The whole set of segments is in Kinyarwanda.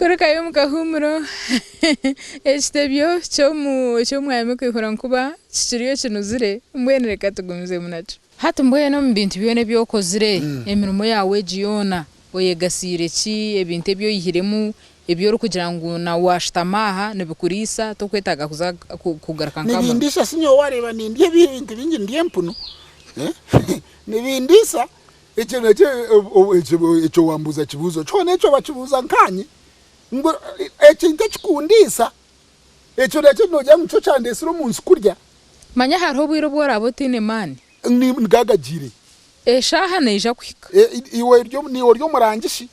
Kurukayo mukahumuro ekitebyo cyo mwami kwihura nkuba kiriyo kinuzire mbwene reka tugumize munacho hati mbwene mu bintu byone byokozire emirimo yawe giyona oyegasire ki ebintu ebyo yihiremu ebyo kugira ngo na washtamaha nebikurisa to kwetaga kuza kugaruka nkamo nibindisa sinyo wareba nindi ebintu bingi ndiye mpuno nibindisa icyo wambuza kibuzo cyone cyo bakibuza nkanye ngo ekintu kikundisa icyo nacyo nojya muco cyandese ro munsi kurya manya hariho bwiro bworabo tine mani ni ngagagire eshaha neja kwika iwe ryo murangishi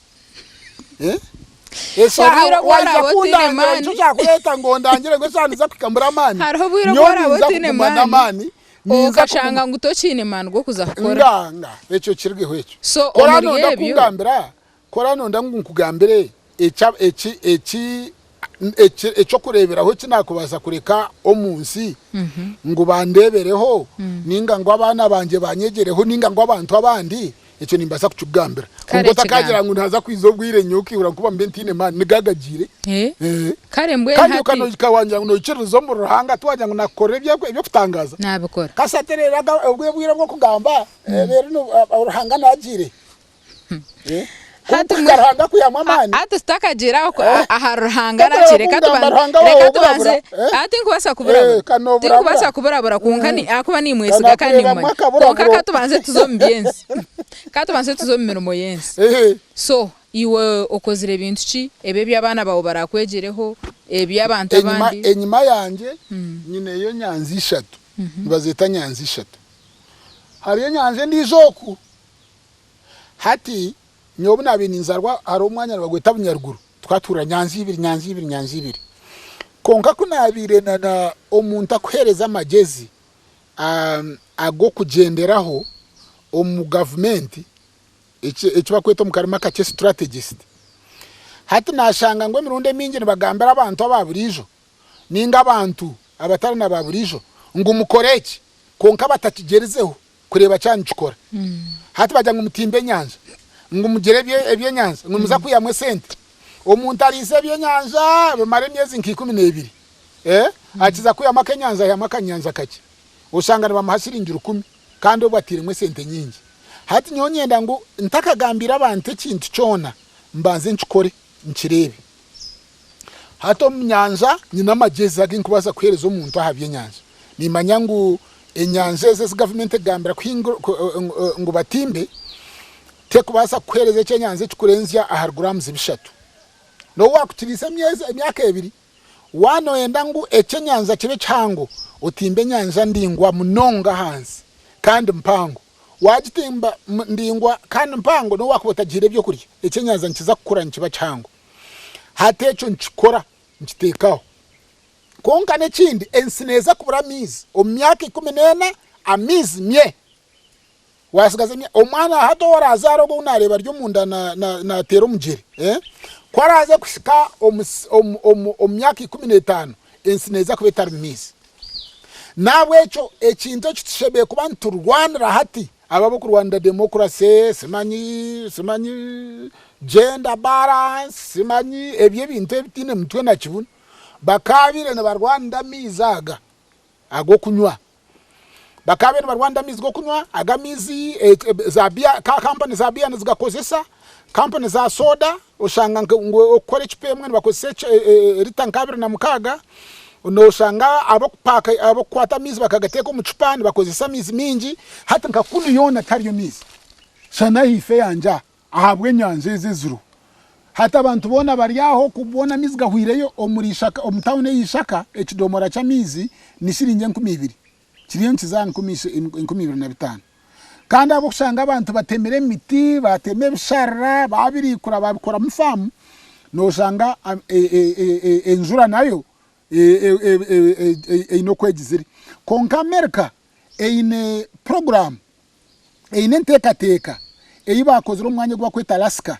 eshaha bworabo tine mani cyo cyakureta ngo ndangire ngo sandiza kwikambura mani hariho bwiro bworabo tine mani ukashanga ngo utokine mani go kuza kukora nganga ecyo kirweho ecyo so omuri ebyo korano ndakugambire ecyo kureberaho kinakubaza kureka omunsi ngo bandebereho ninga ngo abana banje banyegereho ninga ngo abantu abandi icyo nimbasa kucugambira ngo takagira ngo ntaza kwizobwire nyuki urakuba mbentine man nigagagire kare mbwe kandi ukano kawanja ngo nokiruzo mu ruhanga twajya ngo nakore ibyo kutangaza nabikora kasatereraga ubwira bwo kugamba rero uruhanga nagire hati mwaranga kuyamwa mani hati stakagira aharuhanga nakireka tubanze hati nkubasa kubura tikubasa kubura kunkani akuba ni mwesiga kandi mwe konka tubanze tuzombiensi katubanze tuzomirimo yensi so iwe okozire ibintu ki ebe by'abana bawo barakwegereho eby'abantu abandi enyuma yanje nyine yo nyanzi 3 bazita nyanzi 3 hariyo nyanze ndizoku hati nyobu nabininzarwa hari umwanya bagweta bunyaruguru twatura nyanzi 2 konka kunabire na omuntu akuhereza amagezi ago kugenderaho omu government icyo bakweta mu karima ka strategist hati nashanga ngo mirunde mingi nibagambira abantu ababurijo ninga abantu abatari na baburijo ngo umukoreki konka batakigerezeho kureba cyane cikora hati bajya ngo mutimbe nyanja ngo mugerebye ebye nyanza ngo muza kuyamwe sente omuntu arise ebye nyanja bamare myezi 12 akiza kuyama kanyanza ya makanyanza kake usanga bamahasiringira 10 kandi obatiremwe sente nyingi hati nyonyenda ngo ntakagambira abantu ikintu cyona mbanze ncikore nkirebe hato mnyanja nyina amagezi aginkubaza kuhereza umuntu ahabye nyanja nimanya ngo enyanza ze government gambira ngo batimbe tekubasa kuhereza cyenyanze cykurenzya ahargrams 3 no wakutirisa myaka 2 wano yenda ngo ecyenyanza kibe cyango utimbe nyanja ndingwa munonga hansi kandi mpango wagitimba ndingwa kandi mpango no wakubotagire byo kurya ecyenyanza nkiza kukura nkiba cyango hatecho nkikora nkitekaho konka nekindi ensineza kubura mizi omyaka 14 amizi mye wasigaze omwana hato warazaro go unareba ryo munda na tero mugere kwaraze kushika omyaka 15 ensineza kubetara mizi nabwecho ekinto kitshebe kubantu Rwanda hati ababo ku Rwanda democracy simanyi gender balance simanyi ebye bintu ebitine mutwe na kibuna bakabire na Rwanda mizaga ago kunywa bakabene Rwanda mizi go kunywa agamizi zabia company zabia nzigakozesa company za soda ushanga ngo okore chipemwe bakozesa ritankabire na mukaga no shanga abo kupaka abo kwata mizi bakagateka mu cupani bakozesa mizi mingi hata nkakunu yona tariyo mizi sana hife yanja ahabwe nyanze zezuru hata abantu bona bari aho kubona mizi gahwireyo omurishaka omutawune yishaka ekidomora cha mizi ni shiringe 12 kiriyo nkizanga 25 kandi abo kushanga abantu batemere miti bateme bishara babirikura babikora mufamu no shanga enjura nayo ino kwegiziri konka America eine program eine ntekateka bakozero umwanya gwa kweta Alaska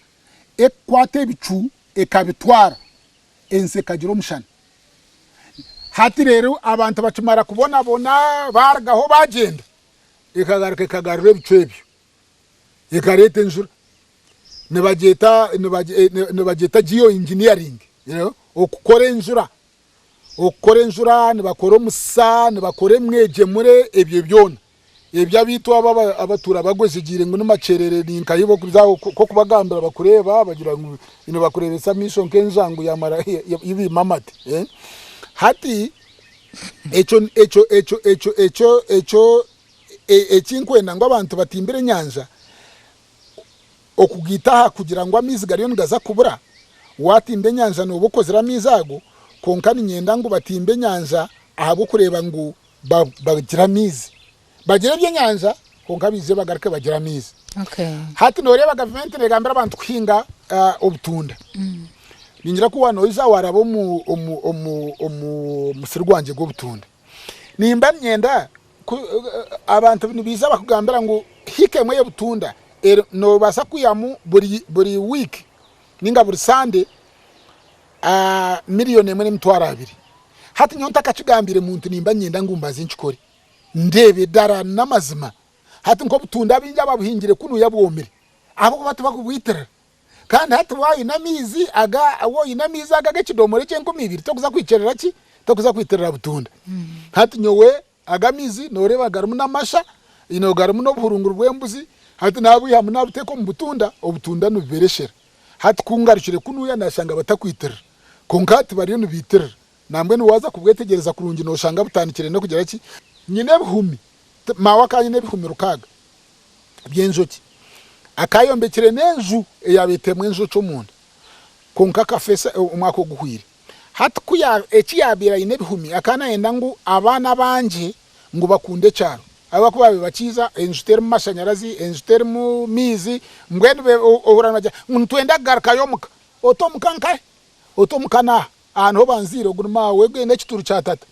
ekwate bicu ekabitwara ense kagiro mushana hati rero abantu bacumara kubona bargaho bagenda ikagaruka ikagarura ibicebyo ikarete njura nibageta geoengineering, you know, okukora enjura nibakora omusa nibakora mwegemure ebyo byona ebya bitu abatura bagwezigire ngo n'amacerere ninkayibo kuzaho ko kubagambira bakureba bagira ngo bakurebesa misho nkenjangu yamara ibi mamate hati echo ekinkwenda ngo abantu batimbire nyanja okugitaha kugira ngo amizi gariyo ngaza kubura watimbe nyanja no bukozera mizago konkani nyenda ngo batimbe nyanja ahabo kureba ngo bagira mizi bagira bye nyanja konkabize bagarike bagira mizi. Okay. Hati no reba government negambira abantu kuhinga obutunda. Ningira ko wano iza warabo mu musirwanje go butunda. Nimba nyenda abantu nibiza bakugambira ngo hikemwe y'obutunda no basa kuyamu buri week ninga buri Sunday miliyoni emwe n'emitwaro abiri. Hati nyonta kachigambire muntu nimba nyenda ngumbaza inchikori ndebe dara namazima hati nko butunda binja babuhingire kunu yabwomere abo batu bakubwitera kandi hati wayi namizi aga gakidomore cyenko mibiri tokuza kwicerera ki tokuza kwiterera butunda hati nyowe agamizi noreba garumu namasha ino garumu no buhurunguru bwembuzi hati nabu ya munabuteko mu butunda obutunda no bibereshera hati kungarukire kunu ya nashanga batakwiterera konkati bariyo no biterera nambwe no waza kubwetegereza kurungi no shanga butanikire no kugera ki nyine bihumi mawakanye nebihumi rukaga byenjoki akayombekire nenju eyabetemwe enjo cyo munda konka kafesa umwako guhwire hati kuya ekiyabira ine bihumi akana yenda ngo abana banje ngo bakunde cyaro abako babe bakiza enjuter mu mashanyarazi enjuter mu mizi mbwene ohurana ja ntwenda garka yomuka otomukana ahantu banziro guruma wegwe n'ekituru cyatata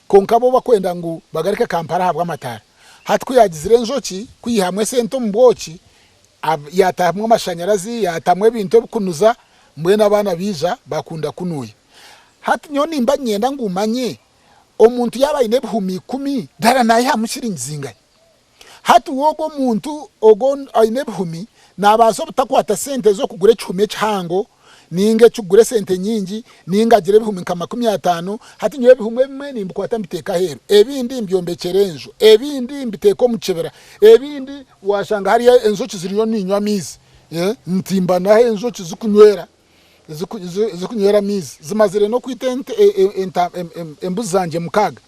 konka bo bakwenda ngo bagarike Kampala habwa amatara hati kuyagizire enjoki kuyihamwe sento mboki yatamwe amashanyarazi yatamwe bintu bikunuza mbwene abana biza bakunda kunuye hati nyoni mba nyenda ngumanye omuntu yabaye nebihumi 10 dara naye hamushiringizinga hati wogo muntu ogon ayine bihumi nabazo butakwata sente zo kugure 10 cyango ninge cugure sente nyingi ninga gire bihumi nka 50 hati nyowe bihumwe bimwe nimbukwata mbiteka hero ebindi mbyombekere enjo ebindi mbiteko mucebera ebindi washanga hari enzoki ziriyo ninywa mizi ntimba nahe enzoki zikunywera mizi zimazire no kwitente embuzanje mukaga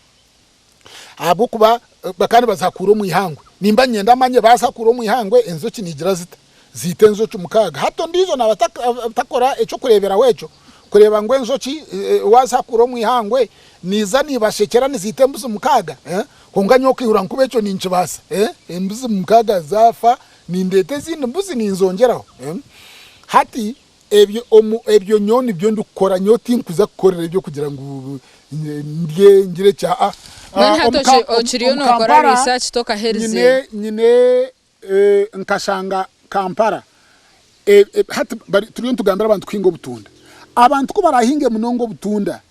abo kuba bakani bazakura mu ihangwe nimba nyenda manye basakura mu ihangwe enzoki nigira zitenzo cyumukaga hato ndizo nabatakora eco kurebera weco kureba ngo enzoki wasakura mu ihangwe niza nibashekera nizitembuza mukaga konganyo kwihura nkubeco ninchibasa embuzi mukaga zafa nindete zindi mbuzi ninzongeraho hati ebyo nyoni byo ndukora nyoti nkuza kukorera ibyo kugira ngo ngire cya hato ochiriyo no kora research toka herze nyine nkashanga Kampala hati turiyo tugambira abantu kwingo butunda abantu ko barahinge munongo butunda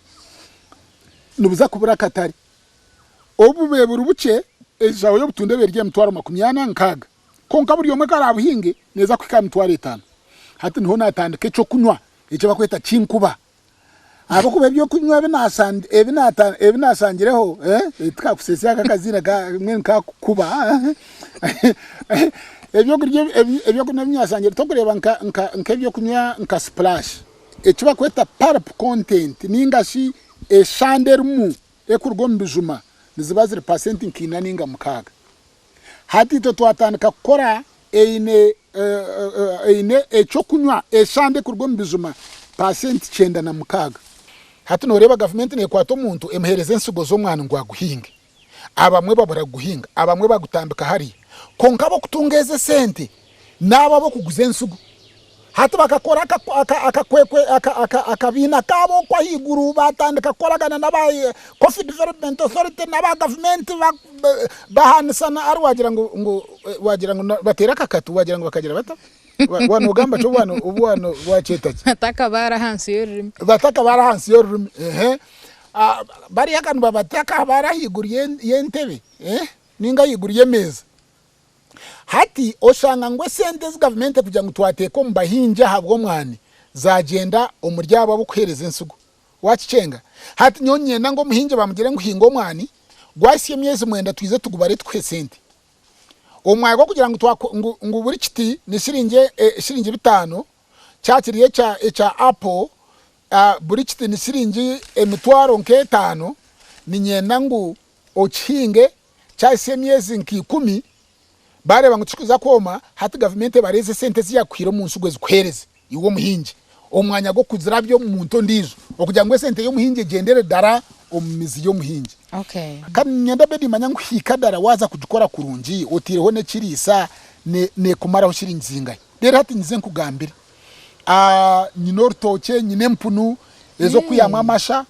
nubuza kubura katari obube burubuce ejawo yo butunda berye mutwaro 80 nkaga konka buri yomwe karabuhinge neza kwika mutwaro 5 hati niho natandike cyo kunywa icyo bakweta cinkuba abo kube byo kunywa ebinasangireho twakusese akakazira mwe nkakuba ebyo kunywa byasangire tokureba nk'ebyo kunywa nka splash icyo bakweta pulp content ningashi eshandermu ekurgo mbijuma nizibazire % nkina ninga mukaga hati to twatandika kora eine icyo kunywa eshande kurgo mbijuma % 9 mukaga hati no reba government ne kwato muntu emhereze nsigo zo mwana ngo aguhinge abamwe babura guhinga abamwe bagutambika hari konka bo kutungeze sente naba bo kuguze nsugu hati bakakora akakwekwe akabina kabo kwa higuru batandika koragana nabaye Coffee Development Authority naba government bahanisana ari wagira ngo batera kakatu wagira ngo bakagira bata wano gamba cyo wano ubwano wacetaki batakabara hansi yorurimi bari yakanu babataka barahiguriye yentebe ninga yiguriye meza hati oshanga ngo sente z government kugira ngo twateko mbahinje habwo mwani zagenda umuryabo abukuhereza insugo wacicenga hati nyonyenda ngo muhinje bamugire ngo hingo mwani gwasiye myezi mwenda twize tugubare twesente omwago kugira ngo buri kiti ni shiringe 5 cyakiriye cha Apple buri kiti ni shiringi emitwaro nke 5 ni nyenda ngo okinge cyasiye myezi nki 10 bareba ngo tukuza koma hati government bareze sente ziyakwira mu nsugo zikwereze iwo muhinje omwanya go kuzira byo muntu ndizo okugira ngo sente yo muhinje gendere dara omumizi yo muhinje kandi nyenda bedi manya nkwika dara waza kudukora kurungi otireho ne kirisa ne kumaraho shirinzinga rero hati nyize nkugambire nyinortoche nyine mpunu ezo kuyamwa amasha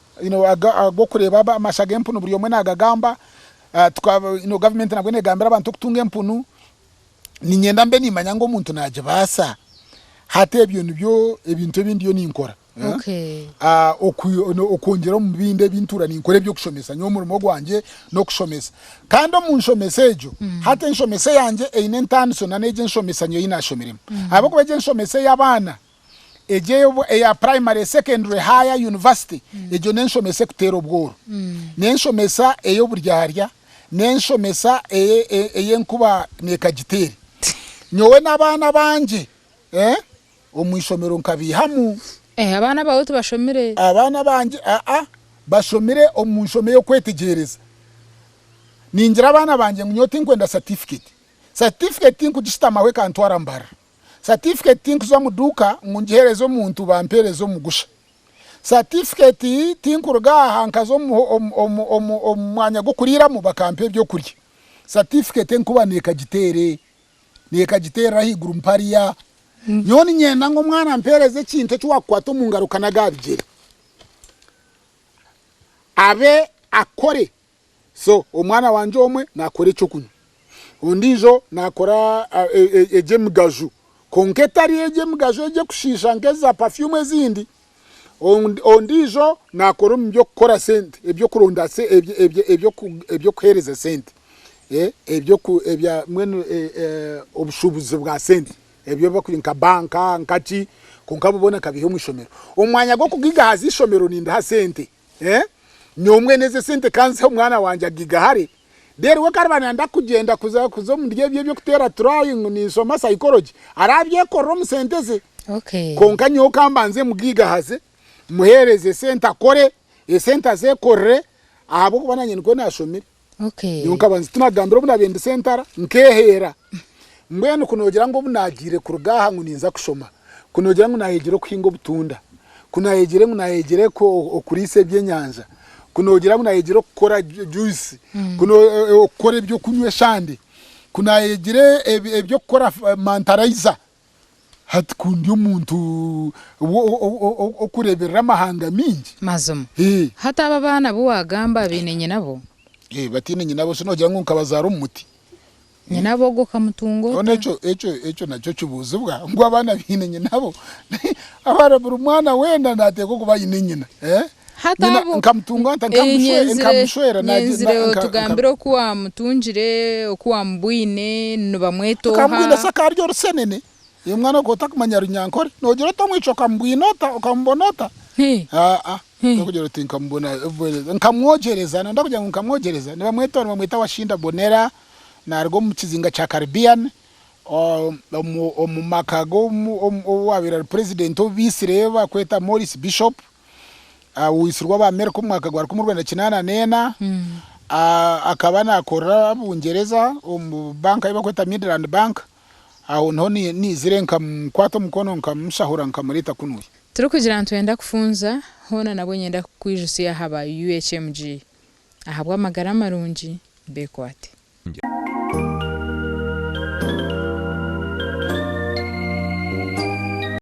go kureba amasha gempunu buri yomwe nagagamba government nabwo negambira abantu kutunga empunu ni nyenda mbe nimanya ngo muntu naje basa hate ibintu bindi yo ninkora okongera mu binde bintura ninkore byo kushomesa nyo murimo gwanje no kushomesa kandi omunshomesa ejo hate nshomesa yanje eine ntanso na neje nshomesa nyo inashomirimo abo kubeje nshomesa y'abana ejeyo ya primary secondary higher university ejo nenshomesa kutero bworo nenshomesa eyo buryarya nenshomesa eyenkuba nekagiteri nyowe nabana banje omwishomero nkabihamu abana bawe tubashomire abana banje bashomire omunshomero yo kwetegereza ningira abana banje nyote nkwenda certificate nkugishita mawe kantwara mbara certificate nkuza muduka ngungiherezo omuntu bamperezo mugusha certificate tinkuruga hankazo omwanya go kurira mu bakampe byo kurya certificate nkuba nekagitere higuru mpariya nyoni nyenda ngo mwana mpereze kintu cy'wakwato mu ngaruka nagabigere abe akore so omwana wanje omwe nakore cyo kunywa undijo nakora eje mugaju konketari eje mugaju eje kushisha ngeza perfume zindi ondijo nakora mu byo gukora sente ebyo kuronda se ebyo kuhereza sente ebya mwene obushubuzi bwa sente ebyo bakurinka banka nkati kunkabubona kabihe mwishomero omwanya go kugiga hazi ishomero ninda ha sente nyomwe neze sente kanse umwana wanje agiga hari deri we karabana ndakugenda kuzo mu ndye byo kutera trying ni soma psychology arabye ko mu sente ze konka nyo kambanze mugiga haze muhereze sente akore sente ze korre abo kubana nyine ko nashomire yonkabanze tunagambira bunabende sentara nkehera mbene kunogera ngo bunagire kurugaha nguninza kushoma kunogera ngo nahegere kuhinga butunda kunahegere ngo nahegere ko okurise byenyanja kunogera ngo nahegere gukora juice kunokora byo kunywe shande kunahegere ebyo gukora mantarizer hati kundi umuntu okurebera amahanga mingi mazumu hata aba bana buwagamba binenye nabo batinenye nabo sinogera ngo nkabazara umuti nyinabo go kamutungo echo nacho cyubuzubwa ngo abana binenye nabo abara buri mwana wenda nateko kuba yinenyina hata nkamutungo nkamushwera naje tugambira ko wamutungire ko wambwine no bamweto kambwine sakaryo rusenene iyo mwana ko takumanya runyankore nogera tomwico kambwinota ukambonota ndakugera tinka mbona nkamwogereza ndakugira ngo nkamwogereza niba mweta washinda bonera narwo mu kizinga cha Caribbean omumakago wabira president obisireba kweta Morris Bishop wisirwa ba America umwaka gwa 1989 akaba nakora bungereza banka iba kweta Midland Bank aho none nizire nkamkwato mukono nkamshahura nkamurita kunuye turi kugira ntwenda kufunza hona nabo nyenda kwijusiya haba UHMG ahabwa amagara marungi bekwate